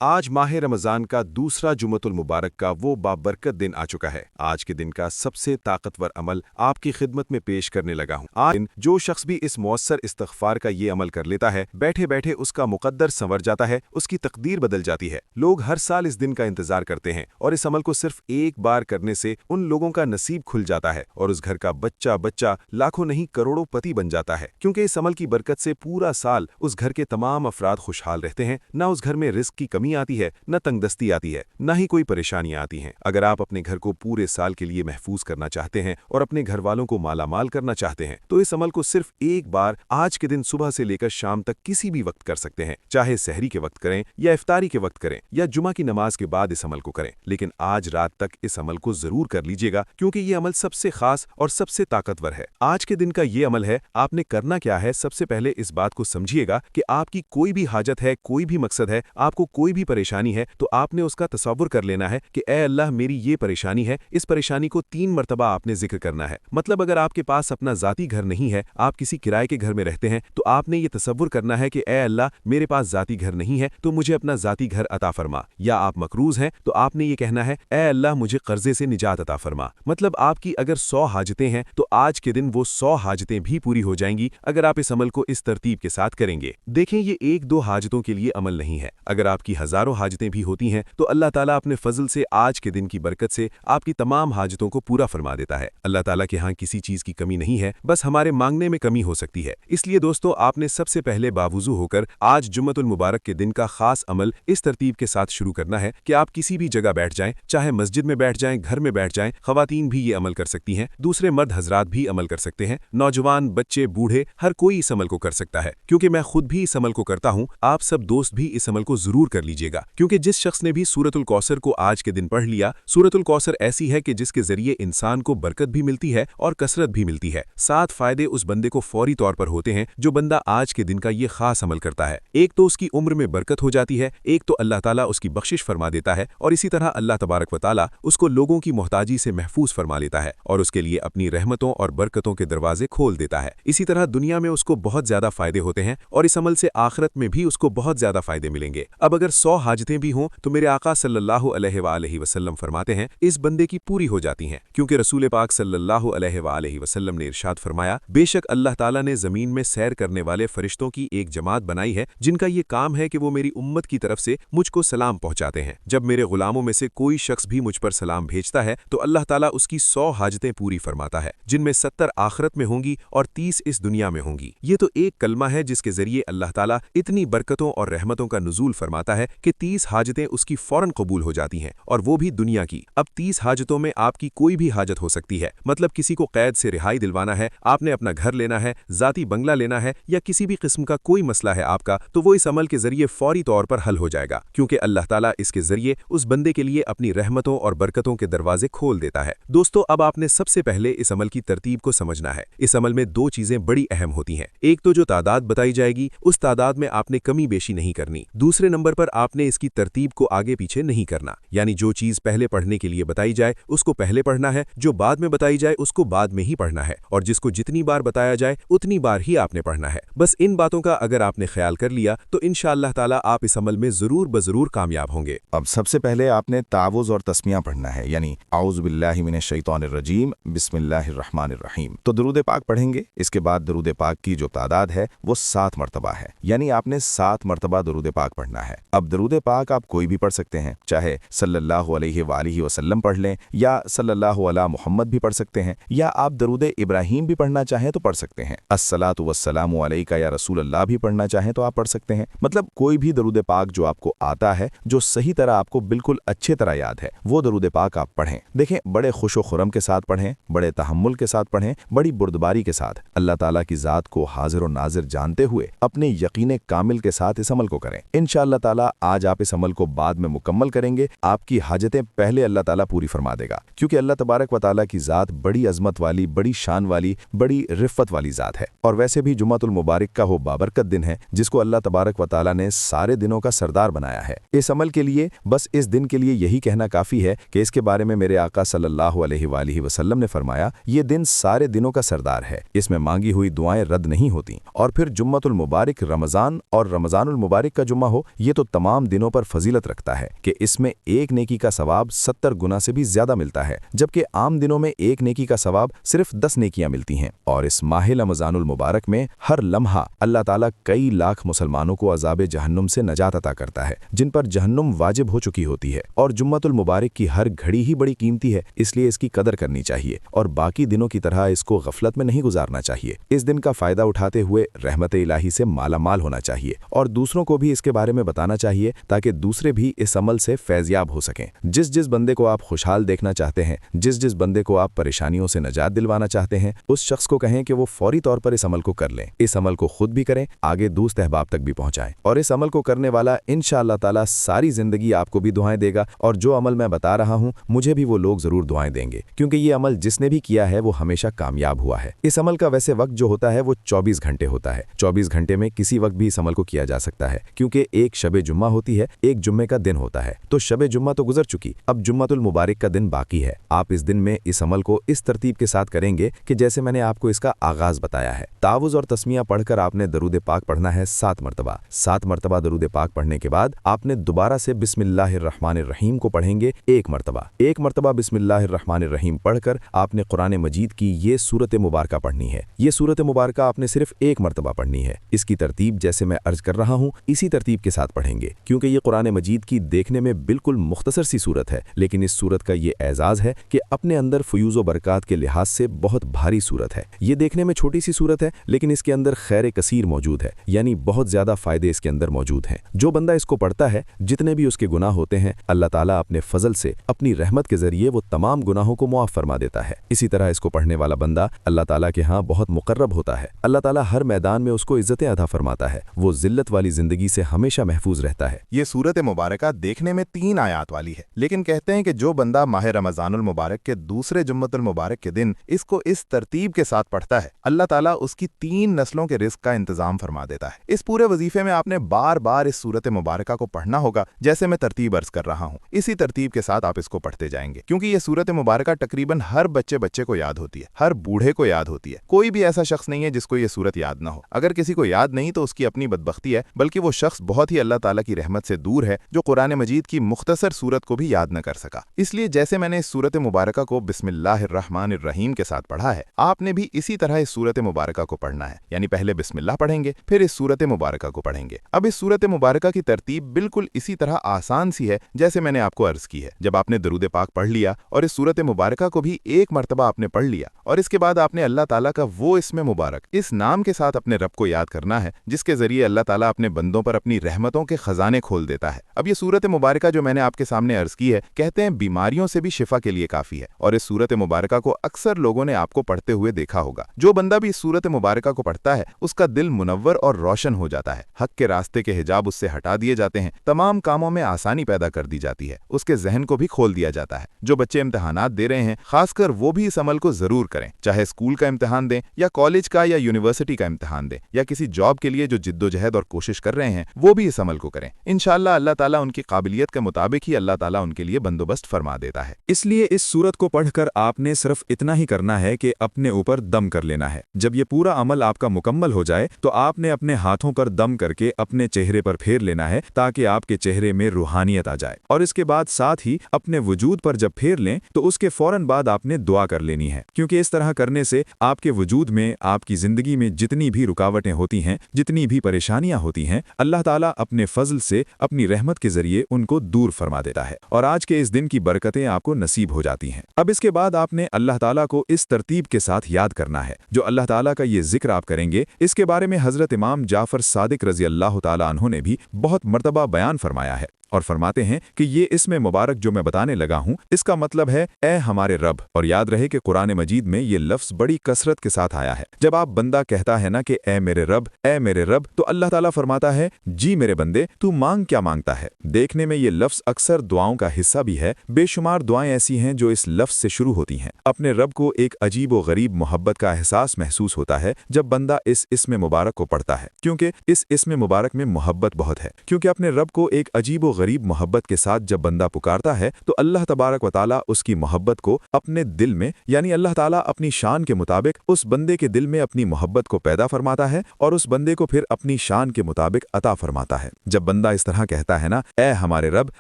आज माह रमज़ान का दूसरा जुमतुल मुबारक का वो बाबरकत दिन आ चुका है। आज के दिन का सबसे ताकतवर अमल आपकी खिदमत में पेश करने लगा हूँ। आज दिन जो शख्स भी इस मौसर इस्तग़फ़ार का ये अमल कर लेता है, बैठे बैठे उसका मुक़द्दर संवर जाता है, उसकी तकदीर बदल जाती है। लोग हर साल इस दिन का इंतजार करते हैं और इस अमल को सिर्फ एक बार करने से उन लोगों का नसीब खुल जाता है और उस घर का बच्चा बच्चा लाखों नहीं करोड़ों पति बन जाता है, क्योंकि इस अमल की बरकत से पूरा साल उस घर के तमाम अफराद खुशहाल रहते हैं। न उस घर में रिस्क की कमी आती है, न तंगदस्ती आती है, न ही कोई परेशानियां आती हैं। अगर आप अपने घर को पूरे साल के लिए महफूज करना चाहते हैं और अपने घर वालों को मालामाल करना चाहते हैं, तो इस अमल को सिर्फ एक बार आज के दिन सुबह से लेकर शाम तक किसी भी वक्त कर सकते हैं। चाहे सहरी के वक्त करें या इफ्तारी के वक्त करें या जुमा की नमाज के बाद इस अमल को करें, लेकिन आज रात तक इस अमल को जरूर कर लीजिएगा, क्योंकि ये अमल सबसे खास और सबसे ताकतवर है। आज के दिन का ये अमल है। आपने करना क्या है, सबसे पहले इस बात को समझिएगा कि आपकी कोई भी हाजत है, कोई भी मकसद है, आपको कोई भी परेशानी है, तो आपने उसका तसव्वुर कर लेना है कि ए अल्लाह मेरी ये परेशानी है। इस परेशानी को 3 मरतबा आपने जिक्र करना है। मतलब अगर आपके पास अपना ज़ाती घर नहीं है, आप किसी किराए के घर में रहते हैं, तो आपने ये तसव्वुर करना है कि ए अल्लाह मेरे पास ज़ाती घर नहीं है, तो मुझे अपना ज़ाती घर अता फरमा। या आप मकरूज़ हैं तो आपने ये कहना है ए अल्लाह मुझे कर्जे से निजात अता फरमा। मतलब आपकी अगर 100 हाजतें हैं तो आज के दिन वो 100 हाजतें भी पूरी हो जाएंगी अगर आप इस अमल को इस तरतीब के साथ करेंगे। देखें, ये 1-2 हाजतों के लिए अमल नहीं है। अगर आपकी हज़ारों हाजतें भी होती हैं तो अल्लाह ताला अपने फजल से आज के दिन की बरकत से आपकी तमाम हाजतों को पूरा फरमा देता है। अल्लाह ताला के यहाँ किसी चीज़ की कमी नहीं है, बस हमारे मांगने में कमी हो सकती है। इसलिए दोस्तों, आपने सबसे पहले बावुज़ू होकर आज जुम्मतुल मुबारक के दिन का खास अमल इस तरतीब के साथ शुरू करना है कि आप किसी भी जगह बैठ जाएं, चाहे मस्जिद में बैठ जाएं, घर में बैठ जाएं। ख़वातीन भी ये अमल कर सकती हैं, दूसरे मर्द हजरात भी अमल कर सकते हैं, नौजवान, बच्चे, बूढ़े, हर कोई इस अमल को कर सकता है। क्योंकि मैं खुद भी इस अमल को करता हूँ, आप सब दोस्त भी इस अमल को जरूर कर लीजिएगा। क्योंकि जिस शख्स ने भी सूरतुल कौसर को आज के दिन पढ़ लिया, सूरतुल कौसर ऐसी है कि जिसके जरिए इंसान को बरकत भी मिलती है और कसरत भी मिलती है। 7 फायदे उस बंदे को फौरी तौर पर होते हैं जो बंदा आज के दिन का ये खास अमल करता है। एक तो उसकी उम्र में बरकत हो जाती है, एक तो अल्लाह ताला उसकी बख्शिश फरमा देता है, और इसी तरह अल्लाह तबारक व ताला उसको लोगों की मोहताजी से महफूज फरमा लेता है और उसके लिए अपनी रहमतों और बरकतों के दरवाजे खोल देता है। इसी तरह दुनिया में उसको बहुत ज्यादा फायदे होते हैं और इस अमल से आखिरत में भी उसको बहुत ज्यादा फायदे मिलेंगे। अब अगर 100 हाजतें भी हों तो मेरे आका सल्लल्लाहु अलैहि वसल्लम फरमाते हैं इस बंदे की पूरी हो जाती हैं, क्योंकि रसूल पाक सल्लल्लाहु अलैहि वसल्लम ने इरशाद फरमाया, बेशक अल्लाह ताला ने जमीन में सैर करने वाले फरिश्तों की एक जमात बनाई है जिनका ये काम है कि वो मेरी उम्मत की तरफ से मुझको सलाम पहुंचाते हैं। जब मेरे गुलामों में से कोई शख्स भी मुझ पर सलाम भेजता है तो अल्लाह ताला उसकी 100 हाजतें पूरी फरमाता है, जिनमें 70 आखिरत में होंगी और 30 इस दुनिया में होंगी। ये तो एक कलमा है जिसके जरिए अल्लाह ताला इतनी बरकतों और रहमतों का नुज़ूल फरमाता है कि 30 हाजतें उसकी फौरन कबूल हो जाती हैं, और वो भी दुनिया की। अब 30 हाजतों में आपकी कोई भी हाजत हो सकती है। मतलब किसी को कैद से रिहाई दिलवाना है, आपने अपना घर लेना है, ज़ाती बंगला लेना है, या किसी भी किस्म का कोई मसला है आपका, तो वो इस अमल के जरिए फौरी तौर पर हल हो जाएगा, क्योंकि अल्लाह ताला इसके जरिए उस बंदे के लिए अपनी रहमतों और बरकतों के दरवाजे खोल देता है। दोस्तों, अब आपने सबसे पहले इस अमल की तरतीब को समझना है। इस अमल में 2 चीजें बड़ी अहम होती हैं। एक तो जो तादाद बताई जाएगी उस तादाद में आपने कमी बेशी नहीं करनी। दूसरे नंबर पर आपने इसकी तरतीब को आगे पीछे नहीं करना, यानी जो चीज पहले पढ़ने के लिए बताई जाए उसको पहले पढ़ना है, जो बाद में बताई जाए उसको बाद में ही पढ़ना है, और जिसको जितनी बार बताया जाए उतनी बार ही आपने पढ़ना है। बस इन बातों का अगर आपने ख्याल कर लिया तो इंशाअल्लाह ताला आप इस अमल में जरूर बजरूर कामयाब होंगे। अब सबसे पहले आपने तावुज़ और तस्मिया पढ़ना है, यानी आऊज़ु बिल्लाहि मिनश शैतानिर रजीम बिस्मिल्लाहिर रहमानिर रहीम। तो दरूद पाक पढ़ेंगे। इसके बाद दरूद पाक की जो तादाद है वो 7 मरतबा है, यानी आपने 7 मरतबा दरूद पाक पढ़ना है। अब दरूद पाक आप कोई भी पढ़ सकते हैं, चाहे सल्लल्लाहु अलैहि वसल्लम पढ़ लें या सल्लल्लाहु अला मुहम्मद भी पढ़ सकते हैं, या आप दरूद इब्राहीम भी पढ़ना चाहें तो पढ़ सकते हैं। अस्सलातु वस्सलामु अलैका या रसूल अल्लाह भी पढ़ना चाहें तो आप पढ़ सकते हैं। मतलब कोई भी दरूद पाक जो आपको आता है, जो सही तरह आपको बिल्कुल अच्छे तरह याद है, वो दरूद पाक आप पढ़ें। देखें, बड़े खुशो खुरम के साथ पढ़ें, बड़े तहम्मुल के साथ पढ़ें, बड़ी बुर्दबारी के साथ, अल्लाह ताला की ज़ात को हाजिर और नाजिर जानते हुए अपने यकीन कामिल के साथ इस अमल को करें। इंशाअल्लाह ताला आज आप इस अमल को बाद में मुकम्मल करेंगे, आपकी हाजतें पहले अल्लाह ताला पूरी फरमा देगा, क्योंकि अल्लाह तबारक व ताला की ज़ात बड़ी अजमत वाली, बड़ी शान वाली, बड़ी रिफ़त वाली ज़ात है। और वैसे भी जुम्मतुल मुबारक का वो बाबरकत दिन है जिसको अल्लाह तबारक व ताला ने सारे दिनों का सरदार बनाया है। इस अमल के लिए बस इस दिन के लिए यही कहना काफ़ी है कि इसके बारे में मेरे आका सल्लल्लाहु अलैहि वसल्लम ने फरमाया, ये दिन सारे दिनों का सरदार है, इसमें मांगी हुई दुआएं रद्द नहीं होती। और फिर जुम्मतुल मुबारक रमज़ान और रमज़ानुल मुबारक का जुम्मा हो, ये तो तमाम तमाम दिनों पर फजीलत रखता है कि इसमें एक नेकी का सवाब 70 गुना से भी ज्यादा मिलता है, जबकि आम दिनों में एक नेकी का सवाब सिर्फ 10 नेकियां मिलती हैं। और इस माह रमज़ानुल मुबारक में हर लम्हा अल्लाह ताला कई लाख मुसलमानों को अज़ाब जहन्नुम से नजात अता करता है, जिन पर जहन्नुम वाजिब हो चुकी होती है। और जुम्मतुल मुबारक की हर घड़ी ही बड़ी कीमती है, इसलिए इसकी कदर करनी चाहिए और बाकी दिनों की तरह इसको गफलत में नहीं गुजारना चाहिए। इस दिन का फायदा उठाते हुए रहमत इलाही से मालामाल होना चाहिए और दूसरों को भी इसके बारे में बताना चाहिए, ताकि दूसरे भी इस अमल से फैज़याब हो सकें। जिस जिस बंदे को आप खुशहाल देखना चाहते हैं, जिस जिस बंदे को आप परेशानियों से नजात दिलवाना चाहते हैं, उस शख्स को कहें कि वो फौरी तौर पर इस अमल को कर लें। इस अमल को खुद भी करें, आगे दोस्त अहबाब तक भी पहुंचाएं। और इस अमल को करने वाला इंशाअल्लाह ताला सारी जिंदगी आपको भी दुआएं देगा। और जो अमल मैं बता रहा हूं, मुझे भी वो लोग जरूर दुआएं देंगे, क्योंकि ये अमल जिसने भी किया है वो हमेशा कामयाब हुआ है। इस अमल का वैसे वक्त जो होता है वो 24 घंटे होता है। 24 घंटे में किसी वक्त भी इस अमल को किया जा सकता है, क्योंकि एक शब जुम्मा होती है, एक जुम्मे का दिन होता है। तो शब जुम्मा तो गुजर चुकी, अब जुम्मतुल मुबारक का दिन बाकी है। आप इस दिन में इस अमल को इस तरतीब के साथ करेंगे कि जैसे मैंने आपको इसका आगाज बताया है। तावुज़ और तस्मिया पढ़कर आपने दरूद पाक पढ़ना है 7 मरतबा। 7 मरतबा दरूद पाक पढ़ने के बाद आपने दोबारा से बिस्मिल्लाहिर्रहमानिर्रहीम को पढ़ेंगे 1 मरतबा। 1 मरतबा बिस्मिल्लाहिर्रहमानिर्रहीम पढ़कर आपने कुरान मजीद की ये सूरत मुबारका पढ़नी है। ये सूरत मुबारका आपने सिर्फ 1 मरतबा पढ़नी है। इसकी तरतीब जैसे मैं अर्ज कर रहा हूँ इसी तरतीब के साथ पढ़ेंगे, क्योंकि ये कुरान मजीद की देखने में बिल्कुल मुख्तसर सी सूरत है, लेकिन इस सूरत का ये एजाज है कि अपने अंदर फयूज़ व बरक़ात के लिहाज से बहुत भारी सूरत है। ये देखने में छोटी सी सूरत है, लेकिन इसके अंदर खैर कसीर मौजूद है, यानी बहुत ज्यादा फायदे इसके अंदर मौजूद हैं। जो बंदा इसको पढ़ता है, जितने भी उसके गुनाह होते हैं, अल्लाह ताला अपने फजल से, अपनी रहमत के जरिए वो तमाम गुनाहों को मुआफ़ फरमा देता है। इसी तरह इसको पढ़ने वाला बंदा अल्लाह ताला के यहाँ बहुत मुकर्रब होता है। अल्लाह ताला हर मैदान में उसको इज्जतें अता फरमाता है। वो जिल्लत वाली जिंदगी से हमेशा महफूज रहता है। ये सूरत मुबारका देखने में 3 आयात वाली है, लेकिन कहते हैं कि जो बंदा माह रमज़ानुल मुबारक के दूसरे जुम्मतुल मुबारक के दिन इसको इस तरतीब के साथ पढ़ता है, अल्लाह ताला उसकी 3 नस्लों के रिस्क का इंतजाम फरमा देता है। इस पूरे वजीफे में आपने बार बार इस सूरत मुबारका को पढ़ना होगा, जैसे मैं तरतीब अर्ज कर रहा हूँ। इसी तरतीब के साथ आप इसको पढ़ते जाएंगे, क्योंकि ये सूरत मुबारका तकरीबन हर बच्चे को याद होती है, हर बूढ़े को याद होती है। कोई भी ऐसा शख्स नहीं है जिसको ये सूरत याद ना हो। अगर किसी को याद नहीं तो उसकी अपनी बदबख्ती है, बल्कि वो शख्स बहुत ही अल्लाह ताला की रहमत से दूर है जो कुरान मजीद की मुख्तसर सूरत को भी याद न कर सका। इसलिए जैसे मैंने इस सूरत मुबारका को बिस्मिल्लाहिर्रहमानिर्रहीम के साथ पढ़ा है, आपने भी इसी तरह इस सूरत मुबारका को पढ़ना है। यानी पहले बिस्मिल्लाह पढ़ेंगे, फिर इस सूरत मुबारका को पढ़ेंगे। अब इस सूरत मुबारका की तरतीब बिल्कुल इसी तरह आसान सी है जैसे मैंने आपको अर्ज की है। जब आपने दरूद पाक पढ़ लिया और इस सूरत मुबारका को भी 1 मरतबा आपने पढ़ लिया, और इसके बाद आपने अल्लाह ताला का वो इस्म मुबारक इस नाम के साथ अपने रब को याद करना है, जिसके जरिए अल्लाह ताला अपने बंदों पर अपनी रहमतों के खजाने खोल देता है। अब ये सूरत मुबारका जो मैंने आपके सामने अर्ज की है, कहते हैं बीमारियों से भी शिफा के लिए काफी है। और इस सूरत मुबारका को अक्सर लोगों ने आपको पढ़ते हुए देखा होगा। जो बंदा भी इस सूरत मुबारका को पढ़ता है, उसका दिल मुनव्वर और रोशन हो जाता है। हक के रास्ते के हिजाब उससे हटा दिए जाते हैं, तमाम कामों में आसानी पैदा कर दी जाती है, उसके जहन को भी खोल दिया जाता है। जो बच्चे इम्तिहानात दे रहे हैं, खासकर वो भी इस अमल को जरूर करें, चाहे स्कूल का इम्तिहान दें या कॉलेज का या यूनिवर्सिटी का इम्तिहान दें, या किसी जॉब के लिए जो जिद्दोजहद और कोशिश कर रहे हैं, वो भी इस अमल को करें। इंशाअल्लाह अल्लाह ताला उनकी काबिलियत के मुताबिक ही अल्लाह ताला उनके लिए बंदोबस्त फरमा देता है। इसलिए इस सूरत को पढ़कर आपने सिर्फ इतना ही करना है कि अपने ऊपर दम कर लेना है। जब ये पूरा अमल आपका मुकम्मल हो जाए तो आपने अपने हाथों पर दम करके अपने चेहरे पर फेर लेना है, ताकि आपके चेहरे में रूहानियत आ जाए। और इसके बाद साथ ही अपने वजूद पर जब फेर लें तो उसके फौरन बाद आपने दुआ कर लेनी है, क्योंकि इस तरह करने से आपके वजूद में, आपकी जिंदगी में जितनी भी रुकावटें होती हैं, जितनी भी परेशानियां होती हैं, अल्लाह ताला अपने फजल से, अपनी रहमत के जरिए उनको दूर फरमा देता है और आज के इस दिन की बरकतें आपको नसीब हो जाती हैं। अब इसके बाद आपने अल्लाह ताला को इस तरतीब के साथ याद करना है। जो अल्लाह ताला का ये जिक्र आप करेंगे, इसके बारे में हजरत इमाम जाफर सादिक रजी अल्लाह ताला अन्हु ने भी बहुत मर्तबा बयान फरमाया है और फरमाते हैं कि ये इसमें मुबारक जो मैं बताने लगा हूँ, इसका मतलब है ए हमारे रब। और याद रहे कि कुरान मजीद में ये लफ्ज़ बड़ी कसरत के साथ आया है। जब आप बंदा कहता है ना कि ए मेरे रब, ए मेरे रब, तो अल्लाह ताला फरमाता है जी मेरे बंदे, तू मांग क्या मांगता है। देखने में ये लफ्ज़ अक्सर दुआओं का हिस्सा भी है। बेशुमार दुआएं ऐसी हैं जो इस लफ्ज़ से शुरू होती हैं। अपने रब को एक अजीब व गरीब मोहब्बत का एहसास महसूस होता है जब बंदा इस इस्म मुबारक को पढ़ता है, क्योंकि इस इस्म मुबारक में मोहब्बत बहुत है। क्योंकि अपने रब को एक अजीब व غریب मोहब्बत के साथ जब बंदा पुकारता है तो अल्लाह तबारक व ताला उसकी मोहब्बत को अपने दिल में यानी अल्लाह ताला अपनी शान के मुताबिक उस बंदे के दिल में अपनी मोहब्बत को पैदा फरमाता है और उस बंदे को फिर अपनी शान के मुताबिक अता फरमाता है। जब बंदा इस तरह कहता है ना, ए हमारे रब,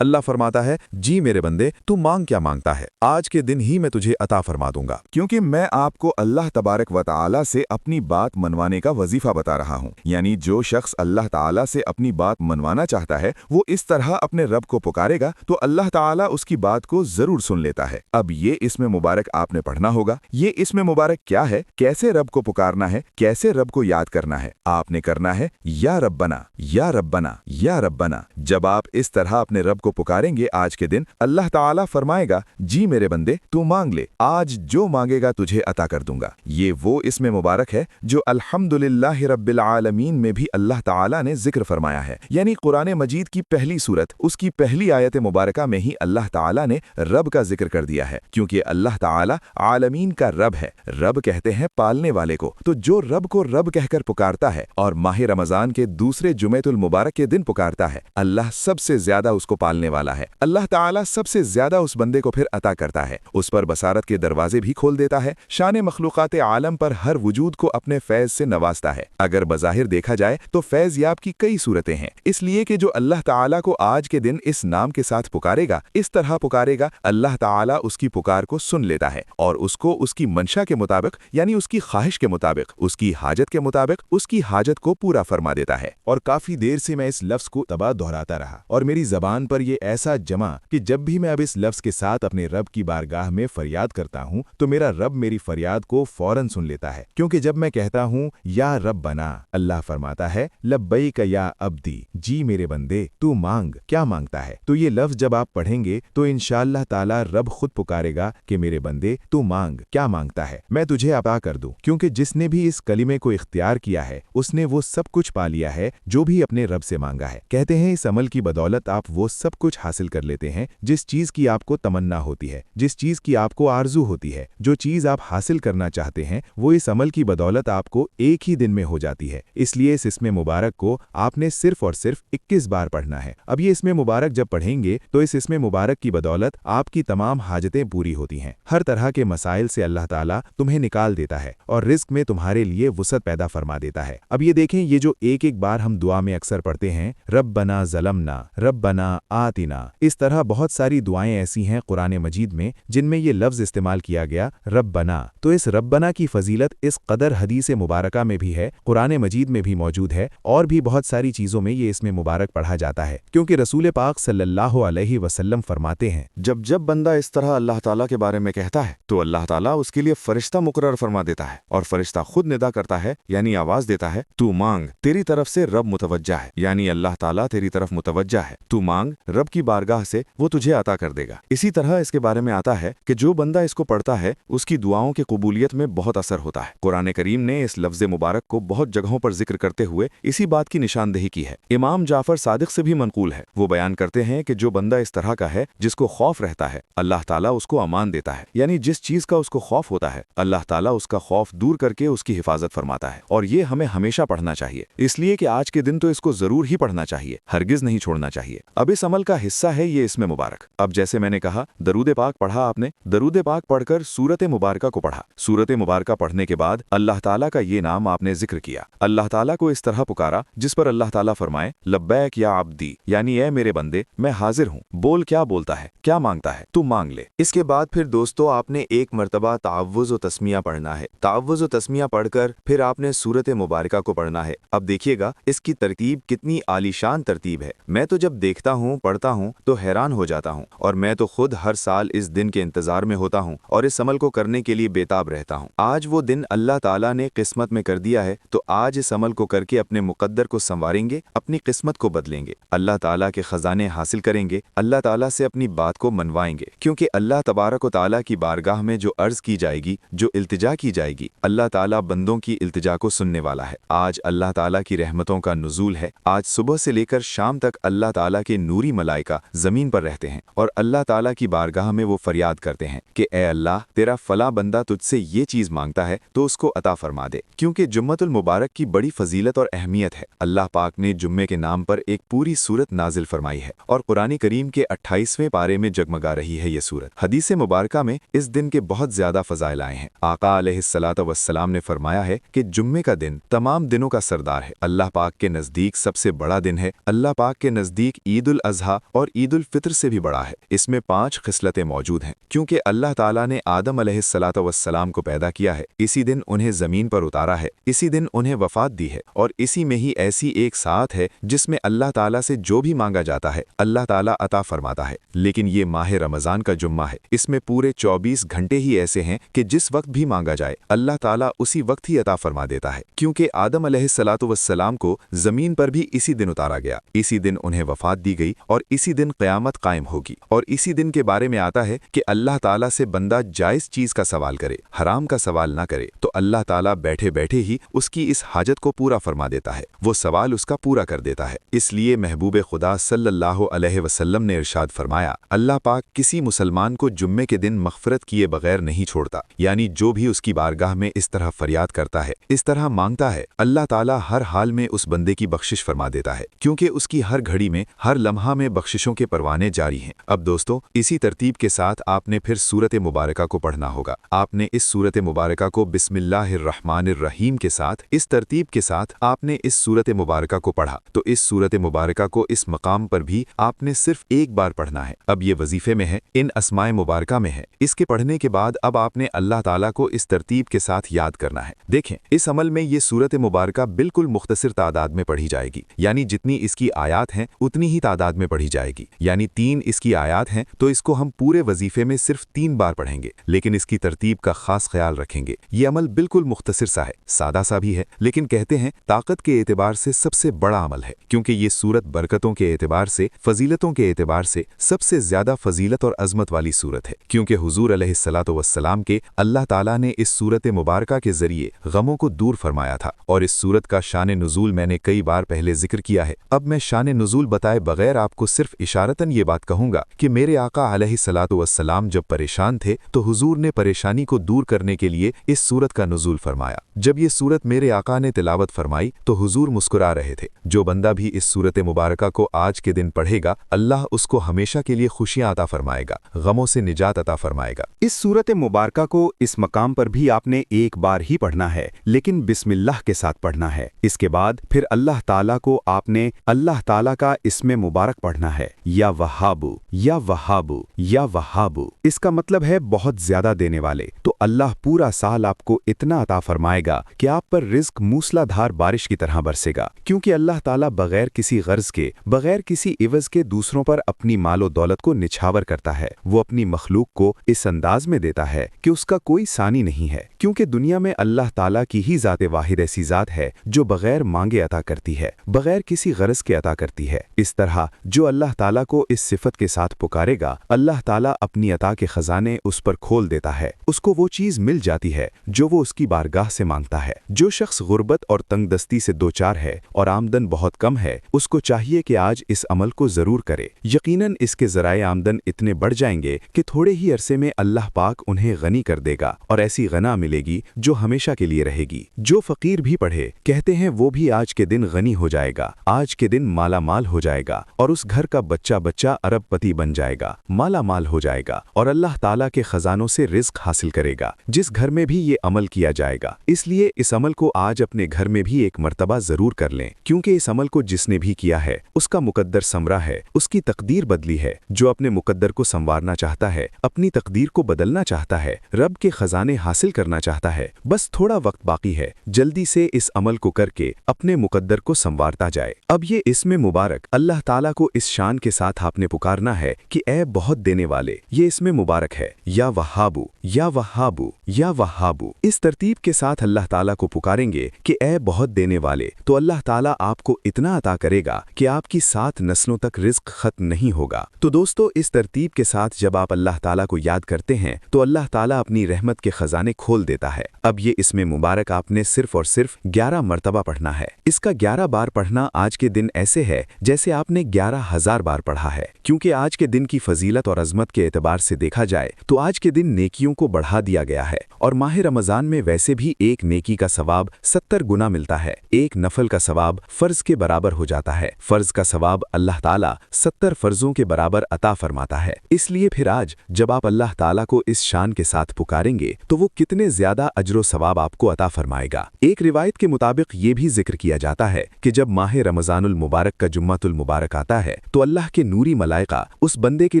अल्लाह फरमाता है, जी मेरे बंदे, तू मांग क्या मांगता है, आज के दिन ही मैं तुझे अता फरमा दूंगा। क्योंकि मैं आपको अल्लाह तबारक व ताला से अपनी बात मनवाने का वजीफा बता रहा हूँ। यानी जो शख्स अल्लाह ताला से अपनी बात मनवाना चाहता है वो इस तरह अपने रब को पुकारेगा तो अल्लाह ताला उसकी बात को जरूर सुन लेता है। अब ये इसमें मुबारक आपने पढ़ना होगा। ये इसमें मुबारक क्या है, कैसे रब को पुकारना है, कैसे रब को याद करना है। आपने करना है या रब्बना या रब्बना या रब्बना। जब आप इस तरह अपने रब को पुकारेंगे आज के दिन, अल्लाह ताला फरमाएगा, जी मेरे बंदे, तू मांग ले, आज जो मांगेगा तुझे अता कर दूंगा। ये वो इसमें मुबारक है जो अल्हम्दुलिल्लाह रब्बिल आलमीन में भी अल्लाह ताला ने जिक्र फरमाया है। यानी कुरान मजीद की पहली सूरत, उसकी पहली आयत मुबारका में ही अल्लाह ताला ने रब का जिक्र कर दिया है, क्योंकि अल्लाह ताला आलमीन का रब है। रब कहते हैं पालने वाले को। तो जो रब को रब कहकर पुकारता है और माह रमजान के दूसरे जुमेतुल मुबारक के दिन पुकारता है, अल्लाह सबसे ज्यादा उसको पालने वाला है। अल्लाह ताला सबसे ज्यादा उस बंदे को फिर अता करता है, उस पर बसारत के दरवाजे भी खोल देता है, शान मखलूकात आलम पर हर वजूद को अपने फैज से नवाजता है। अगर बज़ाहिर देखा जाए तो फैज याब की कई सूरतें हैं, इसलिए कि जो अल्लाह ताला को आज के दिन इस नाम के साथ पुकारेगा, इस तरह पुकारेगा, अल्लाह ताला उसकी पुकार को सुन लेता है और उसको उसकी मंशा के मुताबिक यानी उसकी ख्वाहिश के मुताबिक, उसकी हाजत के मुताबिक उसकी हाजत को पूरा फरमा देता है। और काफी देर से मैं इस लफ्ज को तबाह दोहराता रहा और मेरी जबान पर यह ऐसा जमा कि जब भी मैं अब इस लफ्ज के साथ अपने रब की बारगाह में फरियाद करता हूँ तो मेरा रब मेरी फरियाद को फौरन सुन लेता है। क्योंकि जब मैं कहता हूँ या रब बना, अल्लाह फरमाता है, लब्बैक या अब्दी, जी मेरे बंदे, तू मांग क्या मांगता है। तो ये लफ्ज जब आप पढ़ेंगे तो इंशाअल्लाह ताला रब खुद पुकारेगा कि मेरे बंदे, तू मांग क्या मांगता है, मैं तुझे अता कर दूं। क्योंकि जिसने भी इस कलिमे को इख्तियार किया है उसने वो सब कुछ पा लिया है जो भी अपने रब से मांगा है। कहते हैं इस अमल की बदौलत आप वो सब कुछ हासिल कर लेते हैं जिस चीज की आपको तमन्ना होती है, जिस चीज की आपको आरजू होती है। जो चीज आप हासिल करना चाहते हैं वो इस अमल की बदौलत आपको एक ही दिन में हो जाती है। इसलिए इस इसमें मुबारक को आपने सिर्फ और सिर्फ 21 बार पढ़ना है। अब ये इसमें मुबारक जब पढ़ेंगे तो इस इसमें मुबारक की बदौलत आपकी तमाम हाजतें पूरी होती हैं। हर तरह के मसाइल से अल्लाह ताला तुम्हें निकाल देता है और रिस्क में तुम्हारे लिए वुसअत पैदा फरमा देता है। अब ये देखें, ये जो एक एक बार हम दुआ में अक्सर पढ़ते हैं, रब्बना ज़लमना, रब्बना आतिना, इस तरह बहुत सारी दुआएं ऐसी हैं कुरान मजीद में जिनमें ये लफ्ज इस्तेमाल किया गया रब्बना। तो इस रब्बना की फजीलत इस कदर हदीस मुबारका में भी है, कुरान मजीद में भी मौजूद है और भी बहुत सारी चीजों में ये इसमें मुबारक पढ़ा जाता है। क्योंकि रसूल पाक सल्लल्लाहु अलैहि वसल्लम फरमाते हैं, जब जब बंदा इस तरह अल्लाह ताला के बारे में कहता है तो अल्लाह ताला उसके लिए फरिश्ता मुकर्रर फरमा देता है और फरिश्ता खुद निदा करता है, यानी आवाज देता है, तू मांग, तेरी तरफ से रब मुतवज्जा है, यानी अल्लाह ताला तेरी तरफ मुतवज्जा है, तू मांग, रब की बारगाह से वो तुझे अता कर देगा। इसी तरह इसके बारे में आता है कि जो बंदा इसको पढ़ता है उसकी दुआओं की कबूलियत में बहुत असर होता है। कुरान करीम ने इस लफ्ज मुबारक को बहुत जगहों पर जिक्र करते हुए इसी बात की निशानदेही की है। इमाम जाफर सादिक से भी मनकूल है, वो बयान करते हैं कि जो बंदा इस तरह का है जिसको खौफ रहता है, अल्लाह ताला उसको अमान देता है, यानी जिस चीज का उसको खौफ होता है अल्लाह ताला उसका खौफ दूर करके उसकी हिफाजत फरमाता है। और ये हमें हमेशा पढ़ना चाहिए, इसलिए कि आज के दिन तो इसको जरूर ही पढ़ना चाहिए, हरगिज नहीं छोड़ना चाहिए। अब इस अमल का हिस्सा है ये इसमें मुबारक। अब जैसे मैंने कहा, दरूद पाक पढ़ा आपने, दरूद पाक पढ़कर सूरत मुबारका को पढ़ा, सूरत मुबारका पढ़ने के बाद अल्लाह ताला का ये नाम आपने जिक्र किया, अल्लाह ताला को इस तरह पुकारा जिस पर अल्लाह ताला फरमाए, लब्बैक या अब्दी, यानी ए मेरे बंदे, मैं हाजिर हूँ, बोल क्या बोलता है, क्या मांगता है, तू मांग ले। इसके बाद फिर दोस्तों आपने एक मरतबा तावुज़ व तस्मिया पढ़ना है। तावुज़ व तस्मिया पढ़कर फिर आपने सूरत मुबारका को पढ़ना है। अब देखिएगा इसकी तरतीब कितनी आलीशान तरतीब है। मैं तो जब देखता हूँ, पढ़ता हूँ तो हैरान हो जाता हूँ और मैं तो खुद हर साल इस दिन के इंतजार में होता हूँ और इस अमल को करने के लिए बेताब रहता हूँ। आज वो दिन अल्लाह ताला ने किस्मत में कर दिया है, तो आज इस अमल को करके अपने मुकद्दर को संवारेंगे, अपनी किस्मत को बदलेंगे, अल्लाह ताला के खजाने हासिल करेंगे, अल्लाह ताला से अपनी बात को मनवाएंगे। क्योंकि अल्लाह तबारक व ताला की बारगाह में जो अर्ज की जाएगी, जो इल्तिजा की जाएगी, अल्लाह ताला बंदों की इल्तिजा को सुनने वाला है। आज अल्लाह ताला की रहमतों का नुज़ूल है। आज सुबह से लेकर शाम तक अल्लाह ताला के नूरी मलाइका जमीन पर रहते हैं और अल्लाह ताला की बारगाह में वो फरियाद करते हैं कि ए अल्लाह, तेरा फला बंदा तुझसे ये चीज मांगता है तो उसको अता फरमा दे। क्योंकि जुम्मतुल मुबारक की बड़ी फजीलत और अहमियत है। अल्लाह पाक ने जुम्मे के नाम पर एक पूरी सूरत नाजिल फरमाई है और कुरान करीम के 28वें पारे में जगमगा रही है ये सूरत। हदीस मुबारका में इस दिन के बहुत ज़्यादा फ़ज़ाइल आए हैं। आका अलैहिस्सलातु वस्सलाम ने फरमाया है कि जुम्मे का दिन तमाम दिनों का सरदार है, अल्लाह पाक के नज़दीक सबसे बड़ा दिन है, अल्लाह पाक के नज़दीक ईद उल अज़हा और ईद उल फित्र से भी बड़ा है। इसमें 5 खिसलतें मौजूद हैं। क्योंकि अल्लाह ताला ने आदम अलैहिस्सलातु वस्सलाम को पैदा किया है, इसी दिन उन्हें ज़मीन पर उतारा है, इसी दिन उन्हें वफ़ात दी है और इसी में ही ऐसी एक साथ है जिसमें अल्लाह ताला से जो भी मांगा जाता है अल्लाह ताला अता फरमाता है। लेकिन ये माह रमज़ान का जुम्मा है, इसमें पूरे 24 घंटे ही ऐसे हैं कि जिस वक्त भी मांगा जाए अल्लाह ताला उसी वक्त ही अता फरमा देता है। क्योंकि आदम अलैहिस्सलातु वस्सलाम को ज़मीन पर भी इसी दिन उतारा गया, इसी दिन उन्हें वफ़ात दी गई और इसी दिन क़यामत कायम होगी। और इसी दिन के बारे में आता है कि अल्लाह ताला से बंदा जायज़ चीज़ का सवाल करे, हराम का सवाल ना करे, तो अल्लाह ताला बैठे बैठे ही उसकी इस हाजत को पूरा फरमा देता है, वो सवाल उसका पूरा कर देता है। इसलिए महबूब खुदा सल्लल्लाहु अलैहि वसल्लम ने इरशाद फरमाया, अल्लाह पाक किसी मुसलमान को जुम्मे के दिन मग़फ़िरत किए बगैर नहीं छोड़ता। यानी जो भी उसकी बारगाह में इस तरह फरियाद करता है, इस तरह मांगता है, अल्लाह ताला हर हाल में उस बंदे की बख्शिश फरमा देता है, क्योंकि उसकी हर घड़ी में, हर लम्हा में बख्शिशों के परवाने जारी हैं। अब दोस्तों, इसी तरतीब के साथ आपने फिर सूरत मुबारका को पढ़ना होगा। आपने इस सूरत मुबारका को बिस्मिल्लाहिर्रहमानिर्रहीम के साथ, इस तरतीब के साथ आपने इस सूरत मुबारका को पढ़ा, तो इस सूरत मुबारका को इस मकाम पर भी आपने सिर्फ एक बार पढ़ना है। अब ये वजीफे में है, इन अस्माए मुबारका में है। इसके पढ़ने के बाद अब आपने अल्लाह ताला को इस तरतीब के साथ याद करना है। देखें, इस अमल में ये सूरत मुबारका बिल्कुल मुख्तसर तादाद में पढ़ी जाएगी, यानी जितनी इसकी आयात हैं उतनी ही तादाद में पढ़ी जाएगी। यानी 3 इसकी आयात हैं तो इसको हम पूरे वजीफे में सिर्फ 3 बार पढ़ेंगे, लेकिन इसकी तरतीब का खास ख्याल रखेंगे। ये अमल बिल्कुल मुख्तसर सा है, सादा सा भी है, लेकिन कहते हैं ताकत के एतबार से सबसे बड़ा अमल है, क्योंकि ये सूरत बरकतों के एतबार से, फजीलतों के एतबार से सबसे ज्यादा फजीलत और अजमत वाली सूरत है। क्योंकि हुजूर अलैहिस्सलातु वस्सलाम के अल्लाह ताला ने इस सूरत मुबारका के जरिए गमों को दूर फरमाया था। और इस सूरत का शान नुज़ूल मैंने कई बार पहले जिक्र किया है। अब मैं शान नुज़ूल बताए बगैर आपको सिर्फ इशारतन ये बात कहूंगा कि मेरे आका अलैहिस्सलातु वस्सलाम जब परेशान थे तो हुजूर ने परेशानी को दूर करने के लिए इस सूरत का नुज़ूल फरमाया। जब ये सूरत मेरे आका ने तिलावत फरमाई तो हुजूर मुस्कुरा रहे थे। जो बंदा भी इस सूरत मुबारका को आज के दिन पढ़ेगा अल्लाह उसको हमेशा के लिए खुशियां अता फरमाएगा, गमों से निजात अता फरमाएगा। इस सूरत मुबारका को इस मकाम पर भी आपने एक बार ही पढ़ना है, लेकिन बिस्मिल्लाह के साथ पढ़ना है। इसके बाद फिर अल्लाह ताला को आपने अल्लाह ताला का इसमें मुबारक पढ़ना है, या वहाबू या वहाबू या वहाबू। इसका मतलब है बहुत ज्यादा देने वाले। तो अल्लाह पूरा साल आपको इतना अता फरमाएगा कि आप पर रिज्क मूसलाधार बारिश की तरह बरसेगा, क्योंकि अल्लाह ताला बगैर किसी गर्ज के, बगैर किसी इवज के दूसरों पर अपनी मालो दौलत को निछावर करता है। वो अपनी मखलूक को इस अंदाज में देता है कि उसका कोई सानी नहीं है, क्योंकि दुनिया में अल्लाह ताला की ही ज़ात वाहिद ऐसी ज़ात है जो बगैर मांगे अता करती है, बगैर किसी गरज के अता करती है। इस तरह जो अल्लाह ताला को इस सिफत के साथ पुकारेगा, अल्लाह ताला अपनी अता के खजाने उस पर खोल देता है, उसको वो चीज़ मिल जाती है जो वो उसकी बारगाह से मांगता है। जो शख्स गुर्बत और तंगदस्ती से दो चार है और आमदन बहुत कम है, उसको चाहिए कि आज इस अमल को ज़रूर करे। यकीनन इसके ज़राए आमदन इतने बढ़ जाएंगे कि थोड़े ही अरसे में अल्लाह पाक उन्हें गनी कर देगा और ऐसी गना मिलेगी जो हमेशा के लिए रहेगी। जो फ़कीर भी पढ़े, कहते हैं वो भी आज के दिन गनी हो जाएगा, आज के दिन माला माल हो जाएगा और उस घर का बच्चा बच्चा अरबपति बन जाएगा, माला माल हो जाएगा और अल्लाह ताला के खजानों से रिज्क हासिल करेगा, जिस घर में भी ये अमल किया जाएगा। इसलिए इस अमल को आज अपने घर में भी एक मर्तबा ज़रूर कर लें, क्योंकि इस अमल को जिसने भी किया है उसका मुकद्दर समरा है, उसकी तकदीर बदली है। जो अपने मुकद्दर को संवारना चाहता है, अपनी तकदीर को बदलना चाहता है, रब के खजाने हासिल करना चाहता है, बस थोड़ा वक्त बाकी है, जल्दी से इस अमल को करके अपने मुकद्दर को संवारता जाए। अब ये इसमें मुबारक अल्लाह ताला को इस शान के साथ आपने पुकारना है कि ऐ बहुत देने वाले। ये इसमें मुबारक है, या वहाबू या वहाबू या वहाबू। इस तरतीब के साथ अल्लाह ताला को पुकारेंगे कि ऐ बहुत देने वाले, तो अल्लाह ताला आपको इतना अता करेगा कि आपकी 7 नस्लों तक रिज्क खत्म नहीं होगा। तो दोस्तों, इस तरतीब के साथ जब आप अल्लाह ताला को याद करते हैं तो अल्लाह ताला अपनी रहमत के खजाने खोल देता है। अब ये इसमें मुबारक आपने सिर्फ और सिर्फ 11 मरतबा पढ़ना है। इसका 11 बार पढ़ना आज के दिन ऐसे है जैसे आपने 11,000 बार पढ़ा है, क्योंकि आज के दिन की फजीलत और अजमत के एतबार से देखा जाए तो आज के दिन नेकियों को बढ़ा दिया गया है। और माह रमजान में वैसे भी एक नेकी का सवाब 70 गुना मिलता है। एक नफल का सवाब फर्ज के बराबर हो जाता है। फर्ज का सवाब सवाब अल्लाह ताला 70 फर्जों के बराबर अता फरमाता है। इसलिए फिर आज जब आप अल्लाह ताला को इस शान के साथ पुकारेंगे तो वो कितने ज्यादा अजर सवाब आपको अता फरमाएगा। एक रिवायत के मुताबिक ये भी जिक्र किया जाता है कि जब माह रमजानुल मुबारक का जुम्मतुल मुबारक आता है तो अल्लाह के नूरी मलाइका उस बंदे के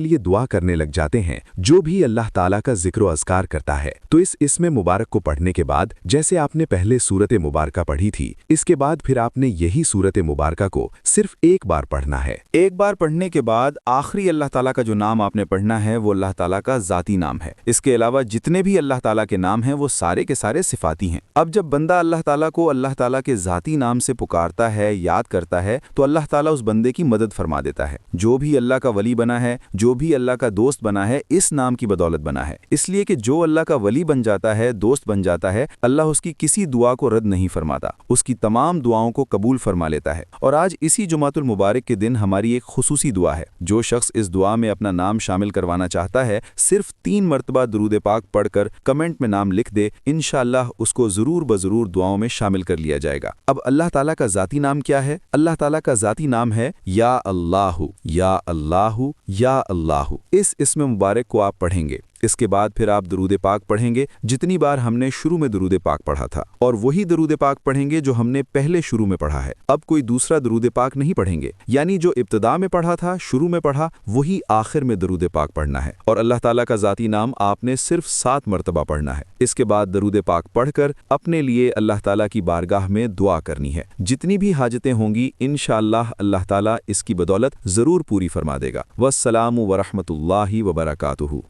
लिए दुआ करने लग जाते हैं जो भी अल्लाह ताला का जिक्र व अज़कार करता है। तो इस इस्म मुबारक को पढ़ने के बाद जैसे आपने पहले सूरत मुबारका पढ़ी थी, इसके बाद फिर आपने यही सूरत मुबारका को सिर्फ एक बार पढ़ना है। एक बार पढ़ने के बाद आखिरी अल्लाह ताला का जो नाम आपने पढ़ना है वो अल्लाह ताला का ज़ाती नाम है। इसके अलावा जितने भी अल्लाह ताला के नाम हैं वो सारे के सारे सिफाती हैं। अब जब बंदा अल्लाह ताला को अल्लाह ताला के ज़ाती नाम से पुकारता है, याद करता है, तो अल्लाह ताला उस बंदे की मदद फरमा देता है। जो भी अल्लाह का वली बना है, जो भी अल्लाह का दोस्त बना है, इस नाम की बदौलत बना है। इसलिए कि जो अल्लाह का वली बन जाता है, दोस्त बन जाता है, अल्लाह उसकी किसी दुआ को रद्द नहीं फरमाता, उसकी तमाम दुआओं को कबूल फरमा लेता है। और आज इसी जुमातुल मुबारक के दिन हमारी एक खुसूसी दुआ है। जो शख्स इस दुआ में अपना नाम शामिल करवाना चाहता है, सिर्फ 3 मरतबा दुरूद पाक पढ़कर कमेंट में नाम लिख दे, इंशाअल्लाह उसको ज़रूर ब-ज़रूर दुआओं में शामिल कर लिया जाएगा। अब अल्लाह ताला का ज़ाती नाम क्या है? अल्लाह ताला का ज़ाती नाम है या अल्लाहु, या अल्लाहु, या अल्लाहु। इस इस्म मुबारक को आप पढ़ेंगे। इसके बाद फिर आप दरूद पाक पढ़ेंगे जितनी बार हमने शुरू में दरूद पाक पढ़ा था, और वही दरूद पाक पढ़ेंगे जो हमने पहले शुरू में पढ़ा है। अब कोई दूसरा दरूद पाक नहीं पढ़ेंगे, यानी जो इब्तिदा में पढ़ा था, शुरू में पढ़ा, वही आखिर में दरूद पाक पढ़ना है। और अल्लाह ताला का ज़ाती नाम आपने सिर्फ 7 मरतबा पढ़ना है। इसके बाद दरूद पाक पढ़कर अपने लिए अल्लाह ताला की बारगाह में दुआ करनी है। जितनी भी हाजतें होंगी इंशाअल्लाह अल्लाह ताला इसकी बदौलत ज़रूर पूरी फरमा देगा। वस्सलामु वरहमतुल्लाहि वबरकातुहू।